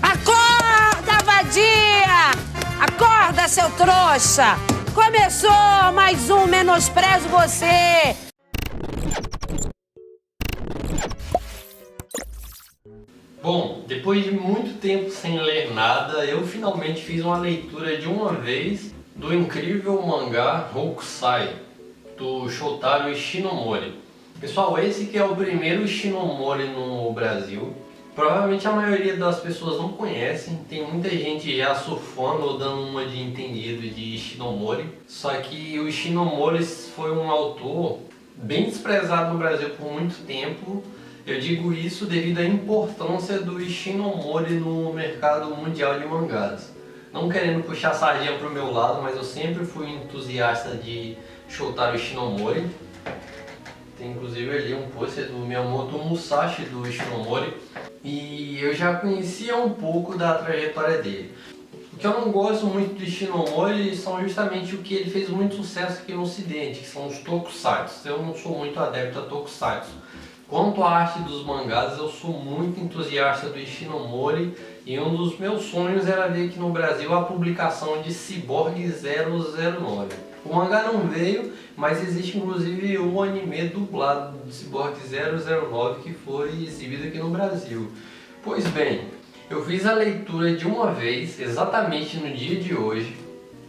Acorda, vadia! Acorda, seu trouxa! Começou mais um Menosprezo Você! Bom, depois de muito tempo sem ler nada, eu finalmente fiz uma leitura de uma vez do incrível mangá Hokusai, do Shotaro Ishinomori. Pessoal, esse que é o primeiro Ishinomori no Brasil. Provavelmente a maioria das pessoas não conhecem, tem muita gente já surfando ou dando uma de entendido de Ishinomori. Só que o Ishinomori foi um autor bem desprezado no Brasil por muito tempo. Eu digo isso devido à importância do Ishinomori no mercado mundial de mangás. Não querendo puxar a sardinha para o meu lado, mas eu sempre fui entusiasta de Shotaro Ishinomori. Tem inclusive ali um pôster do Miyamoto Musashi do Ishinomori. E eu já conhecia um pouco da trajetória dele. O que eu não gosto muito do Ishinomori são justamente o que ele fez muito sucesso aqui no ocidente, que são os tokusatsu. Eu não sou muito adepto a tokusatsu. Quanto à arte dos mangás, eu sou muito entusiasta do Ishinomori e um dos meus sonhos era ver aqui no Brasil a publicação de Cyborg 009. O mangá não veio, mas existe inclusive o anime dublado de Cyborg 009 que foi exibido aqui no Brasil. Pois bem, eu fiz a leitura de uma vez, exatamente no dia de hoje.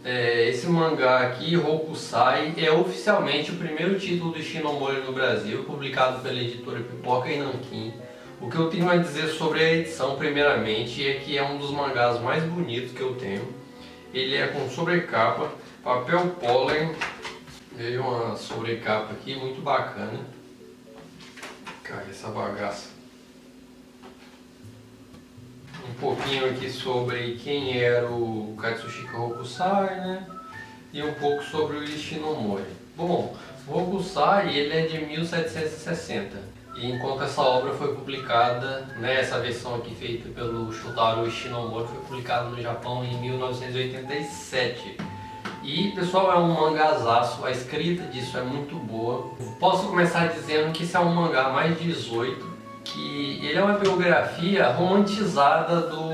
Esse mangá aqui, Hokusai, é oficialmente o primeiro título do Ishinomori no Brasil, publicado pela editora Pipoca e Nanquim. O que eu tenho a dizer sobre a edição, primeiramente, é que é um dos mangás mais bonitos que eu tenho. Ele é com sobrecapa, papel pólen, veio uma sobrecapa aqui muito bacana. Cara, essa bagaça. Um pouquinho aqui sobre quem era o Katsushika Hokusai, né? E um pouco sobre o Ishinomori. Bom, o Hokusai ele é de 1760 e enquanto essa obra foi publicada, né, essa versão aqui feita pelo Shotaro Ishinomori foi publicada no Japão em 1987. E pessoal, é um mangazaço, a escrita disso é muito boa. Posso começar dizendo que esse é um mangá mais 18. Que ele é uma biografia romantizada do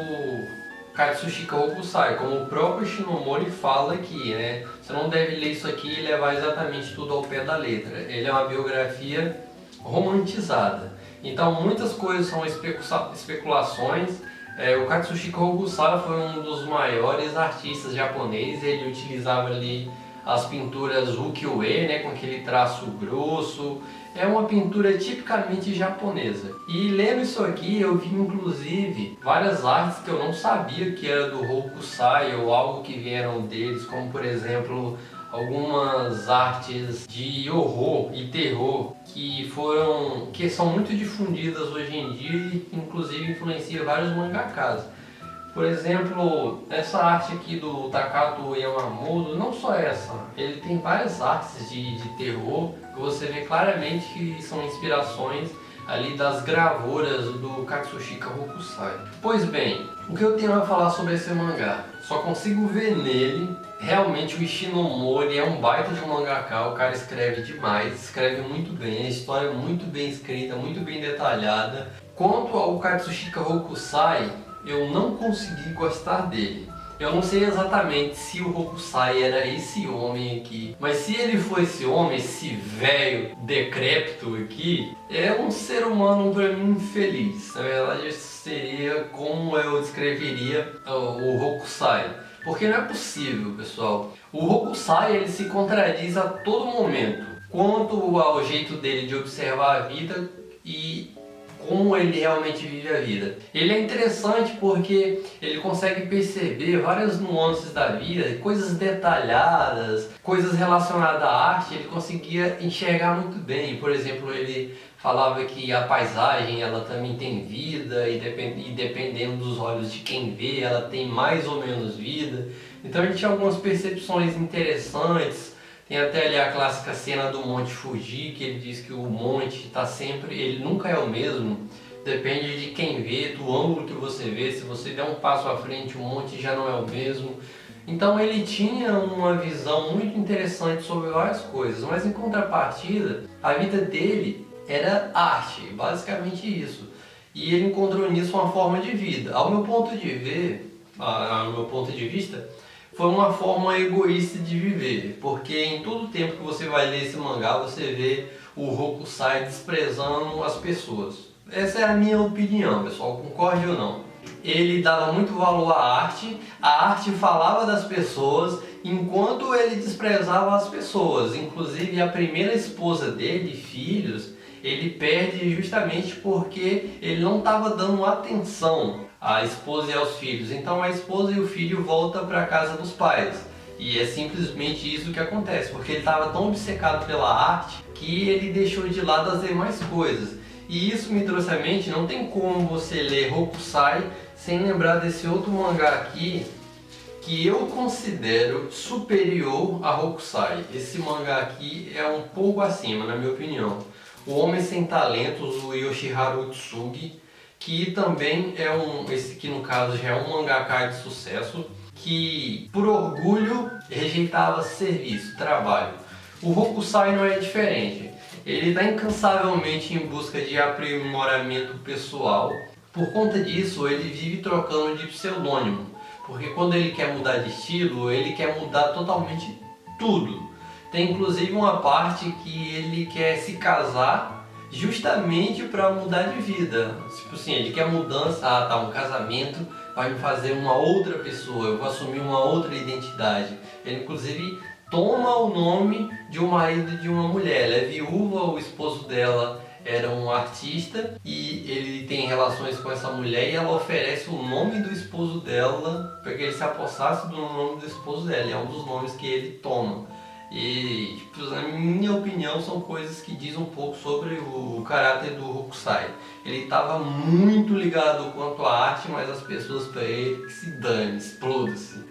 Katsushika Hokusai, como o próprio Ishinomori fala aqui, né? Você não deve ler isso aqui e levar exatamente tudo ao pé da letra. Ele é uma biografia romantizada. Então muitas coisas são especulações. O Katsushika Hokusai foi um dos maiores artistas japoneses. Ele utilizava ali as pinturas ukiyo-e, né, com aquele traço grosso. É uma pintura tipicamente japonesa. E lendo isso aqui, eu vi inclusive várias artes que eu não sabia que era do Hokusai ou algo que vieram deles, como por exemplo algumas artes de horror e terror que são muito difundidas hoje em dia e inclusive influenciam vários mangakas. Por exemplo, essa arte aqui do Takato Yamamoto, não só essa, ele tem várias artes de terror que você vê claramente que são inspirações ali das gravuras do Katsushika Hokusai. Pois bem, o que eu tenho a falar sobre esse mangá? Só consigo ver nele, realmente o Ishinomori é um baita de um mangaka, o cara escreve demais, escreve muito bem, a história é muito bem escrita, muito bem detalhada. Quanto ao Katsushika Hokusai, eu não consegui gostar dele. Eu não sei exatamente se o Hokusai era esse homem aqui, mas se ele for esse homem, esse velho decrépito aqui, é um ser humano para mim infeliz. Na verdade, seria como eu descreveria o Hokusai. Porque não é possível, pessoal. O Hokusai ele se contradiz a todo momento quanto ao jeito dele de observar a vida e como ele realmente vive a vida. Ele é interessante porque ele consegue perceber várias nuances da vida, coisas detalhadas, coisas relacionadas à arte, ele conseguia enxergar muito bem. Por exemplo, ele falava que a paisagem ela também tem vida e dependendo dos olhos de quem vê, ela tem mais ou menos vida. Então ele tinha algumas percepções interessantes. Tem até ali a clássica cena do Monte Fuji, que ele diz que o monte está sempre, ele nunca é o mesmo, depende de quem vê, do ângulo que você vê, se você der um passo à frente o monte já não é o mesmo. Então ele tinha uma visão muito interessante sobre várias coisas, mas em contrapartida, a vida dele era arte, basicamente isso. e ele encontrou nisso uma forma de vida. Ao meu ponto de ver, ao meu ponto de vista, foi uma forma egoísta de viver, porque em todo o tempo que você vai ler esse mangá, você vê o Hokusai desprezando as pessoas. Essa é a minha opinião, pessoal, concorde ou não. Ele dava muito valor à a arte falava das pessoas, enquanto ele desprezava as pessoas. Inclusive a primeira esposa dele, filhos, ele perde justamente porque ele não estava dando atenção à esposa e aos filhos. Então a esposa e o filho voltam para a casa dos pais. E é simplesmente isso que acontece, porque ele estava tão obcecado pela arte que ele deixou de lado as demais coisas. E isso me trouxe à mente, não tem como você ler Hokusai sem lembrar desse outro mangá aqui, que eu considero superior a Hokusai. Esse mangá aqui é um pouco acima, na minha opinião. O Homem Sem Talentos, o Yoshiharu Tsugi, que também é esse aqui no caso já é um mangaka de sucesso, que por orgulho rejeitava serviço, trabalho. O Hokusai não é diferente. Ele está incansavelmente em busca de aprimoramento pessoal. Por conta disso, ele vive trocando de pseudônimo, porque quando ele quer mudar de estilo, ele quer mudar totalmente tudo. Tem inclusive uma parte que ele quer se casar justamente para mudar de vida. Tipo assim, ele quer mudança, um casamento vai me fazer uma outra pessoa, eu vou assumir uma outra identidade. Ele inclusive toma o nome de um marido de uma mulher. Ela é viúva, o esposo dela era um artista e ele tem relações com essa mulher e ela oferece o nome do esposo dela para que ele se apossasse do nome do esposo dela. E é um dos nomes que ele toma. E, tipo, na minha opinião, são coisas que dizem um pouco sobre o caráter do Hokusai. Ele estava muito ligado quanto à arte, mas as pessoas para ele que se dane, exploda-se.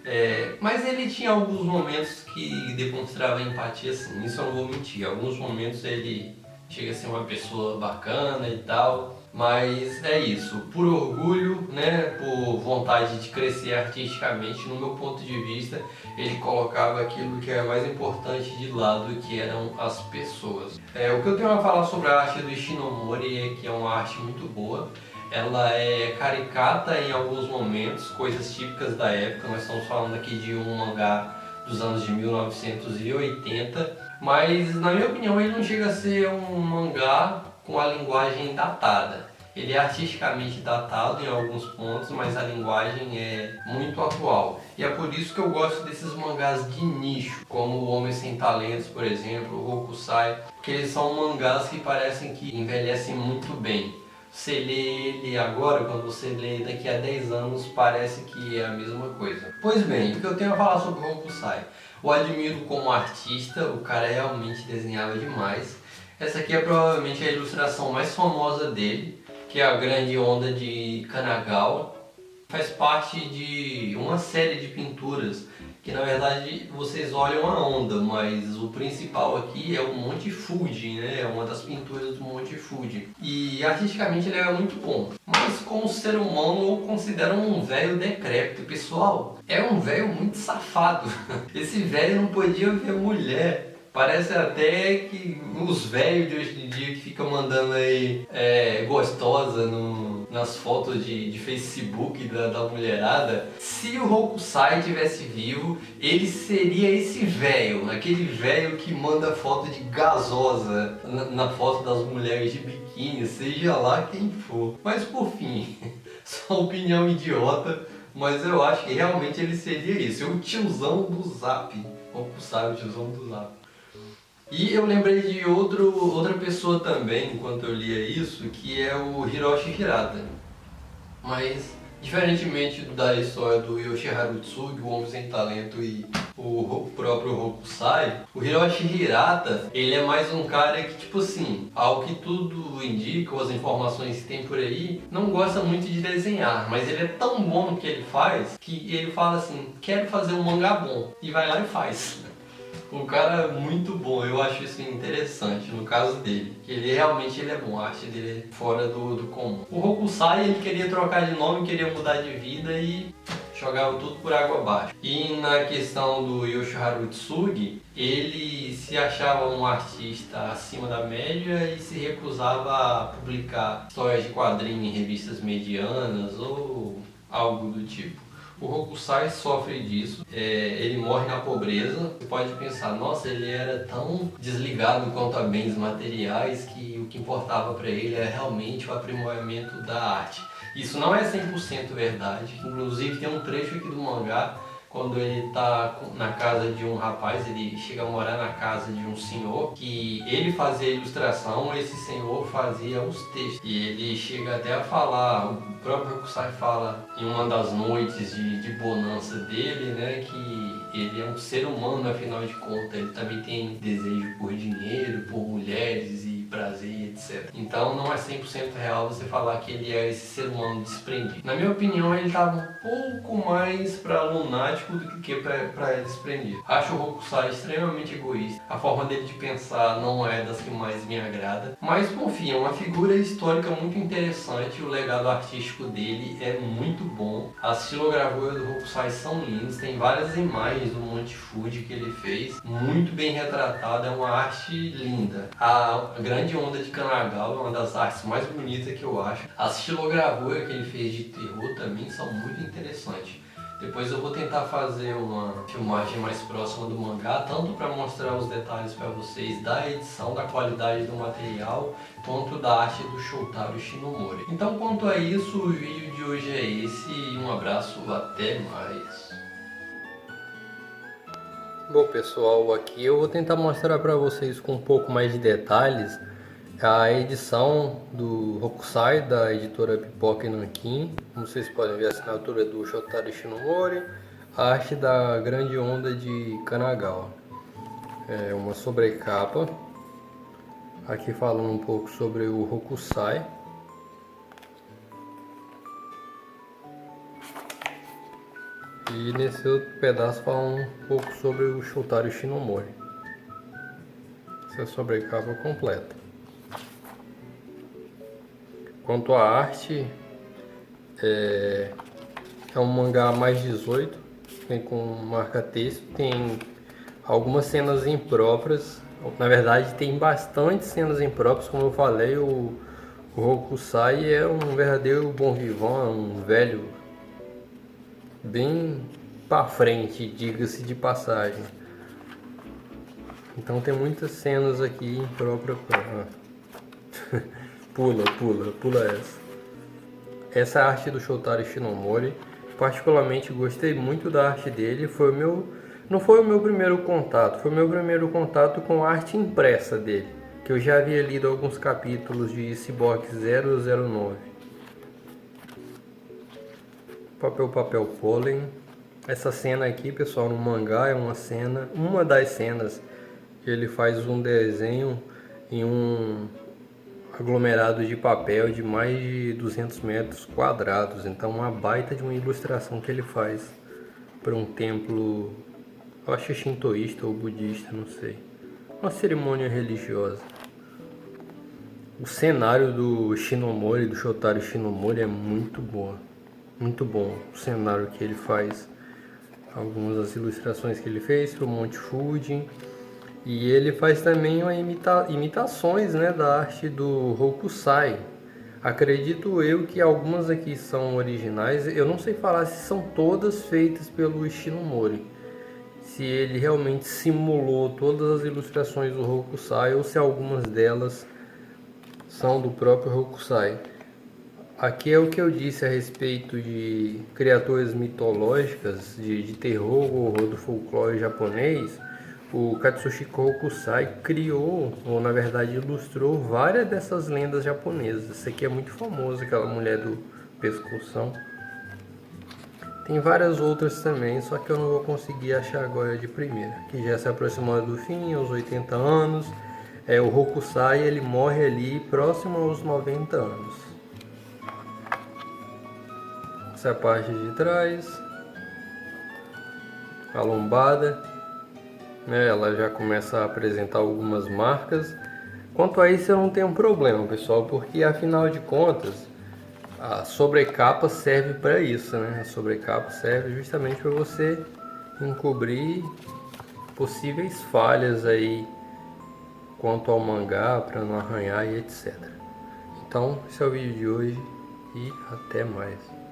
Mas ele tinha alguns momentos que demonstrava empatia, sim, isso eu não vou mentir. Alguns momentos ele chega a ser uma pessoa bacana e tal. Mas é isso, por orgulho, né, por vontade de crescer artisticamente, no meu ponto de vista, ele colocava aquilo que é mais importante de lado, que eram as pessoas. O que eu tenho a falar sobre a arte do Ishinomori é que é uma arte muito boa. Ela é caricata em alguns momentos, coisas típicas da época. Nós estamos falando aqui de um mangá dos anos de 1980, mas na minha opinião ele não chega a ser um mangá com a linguagem datada. Ele é artisticamente datado em alguns pontos, mas a linguagem é muito atual. E é por isso que eu gosto desses mangás de nicho, como o Homem Sem Talentos, por exemplo, o Hokusai, porque eles são mangás que parecem que envelhecem muito bem. Você lê ele agora, quando você lê daqui a 10 anos, parece que é a mesma coisa. Pois bem, o que eu tenho a falar sobre o Hokusai? Eu admiro como artista, o cara realmente desenhava demais. Essa aqui é provavelmente a ilustração mais famosa dele, que é a Grande Onda de Kanagawa. Faz parte de uma série de pinturas que na verdade vocês olham a onda, mas o principal aqui é o Monte Fuji, né? É uma das pinturas do Monte Fuji. E artisticamente ele é muito bom. Mas como ser humano eu considero um velho decrépito. Pessoal, é um velho muito safado. Esse velho não podia ver mulher. Parece até que os velhos de hoje em dia que ficam mandando aí gostosa nas fotos de Facebook da mulherada. Se o Hokusai tivesse vivo, ele seria esse velho, aquele velho que manda foto de gasosa na foto das mulheres de biquíni, seja lá quem for. Mas por fim, só opinião idiota, mas eu acho que realmente ele seria isso, é o tiozão do Zap. Hokusai, o tiozão do Zap. E eu lembrei de outra pessoa também, enquanto eu lia isso, que é o Hiroshi Hirata. Mas, diferentemente da história do Yoshiharu Tsugi, o Homem Sem Talento e o próprio Hokusai, o Hiroshi Hirata, ele é mais um cara que, tipo assim, ao que tudo indica, ou as informações que tem por aí, não gosta muito de desenhar, mas ele é tão bom no que ele faz, que ele fala assim, quero fazer um mangá bom, e vai lá e faz. Um cara muito bom, eu acho isso interessante no caso dele, que ele realmente é bom, a arte dele é fora do comum. O Hokusai, ele queria trocar de nome, queria mudar de vida e jogava tudo por água abaixo. E na questão do Yoshiharu Tsugi, ele se achava um artista acima da média e se recusava a publicar histórias de quadrinho em revistas medianas ou algo do tipo. O Hokusai sofre disso, ele morre na pobreza. Você pode pensar, nossa, ele era tão desligado quanto a bens materiais que o que importava para ele é realmente o aprimoramento da arte. Isso não é 100% verdade, inclusive tem um trecho aqui do mangá, quando ele está na casa de um rapaz, ele chega a morar na casa de um senhor, que ele fazia a ilustração, esse senhor fazia os textos. E ele chega até a falar, o próprio Hokusai fala em uma das noites de bonança dele, né, que ele é um ser humano, afinal de contas, ele também tem desejo por dinheiro, por mulheres e prazer, etc. Então não é 100% real você falar que ele é esse ser humano desprendido. Na minha opinião, ele estava um pouco mais para lunático do que para desprendido. Acho o Hokusai extremamente egoísta. A forma dele de pensar não é das que mais me agrada. Mas confia, é uma figura histórica muito interessante. O legado artístico dele é muito bom. As estilogravuras do Hokusai são lindas. Tem várias imagens do Monte Fuji que ele fez. Muito bem retratada. É uma arte linda. A Grande Onda de Kanagawa é uma das artes mais bonitas que eu acho. As estilogravuras que ele fez de terror também são muito interessantes. Depois eu vou tentar fazer uma filmagem mais próxima do mangá, tanto para mostrar os detalhes para vocês da edição, da qualidade do material, quanto da arte do Shotaro Shinomori. Então, quanto a isso, o vídeo de hoje é esse e um abraço, até mais. Bom pessoal, aqui eu vou tentar mostrar para vocês com um pouco mais de detalhes a edição do Hokusai da editora Pipoca e Nankin. Como vocês podem ver, a assinatura do Shotaro Shinomori, a arte da Grande Onda de Kanagawa. É uma sobrecapa, aqui falando um pouco sobre o Hokusai. E nesse outro pedaço falando um pouco sobre o Shotaro Shinomori. Essa é a sobrecapa completa. Quanto à arte, é um mangá mais 18, tem com marca-texto, tem algumas cenas impróprias. Na verdade, tem bastante cenas impróprias, como eu falei, o Hokusai é um verdadeiro bom vivant, um velho bem pra frente, diga-se de passagem. Então tem muitas cenas aqui impróprias. Pula essa. Essa é a arte do Shotaro Shinomori. Particularmente gostei muito da arte dele. Não foi o meu primeiro contato, foi o meu primeiro contato com a arte impressa dele, que eu já havia lido alguns capítulos de Cyborg 009. Papel pólen. Essa cena aqui, pessoal, no mangá é uma das cenas que ele faz um desenho em um aglomerado de papel de mais de 200 metros quadrados. Então uma baita de uma ilustração que ele faz para um templo, eu acho shintoísta ou budista, não sei, uma cerimônia religiosa. O cenário do Shinomori, do Shotaro Shinomori, é muito bom o cenário que ele faz. Algumas das ilustrações que ele fez para o Monte Fuji. E ele faz também imitações, né, da arte do Hokusai. Acredito eu que algumas aqui são originais. Eu não sei falar se são todas feitas pelo Shinomori, se ele realmente simulou todas as ilustrações do Hokusai ou se algumas delas são do próprio Hokusai. Aqui é o que eu disse a respeito de criaturas mitológicas, de terror ou do folclore japonês. O Katsushika Hokusai criou, ou na verdade ilustrou, várias dessas lendas japonesas. Essa aqui é muito famosa, aquela mulher do pescoção. Tem várias outras também, só que eu não vou conseguir achar agora de primeira. Que já se aproximando do fim, aos 80 anos. O Hokusai, ele morre ali próximo aos 90 anos. Essa é a parte de trás. A lombada. Ela já começa a apresentar algumas marcas. Quanto a isso eu não tenho problema, pessoal, porque afinal de contas A sobrecapa serve para isso, né? A sobrecapa serve justamente para você encobrir possíveis falhas aí quanto ao mangá, para não arranhar e etc. Então, esse é o vídeo de hoje e até mais.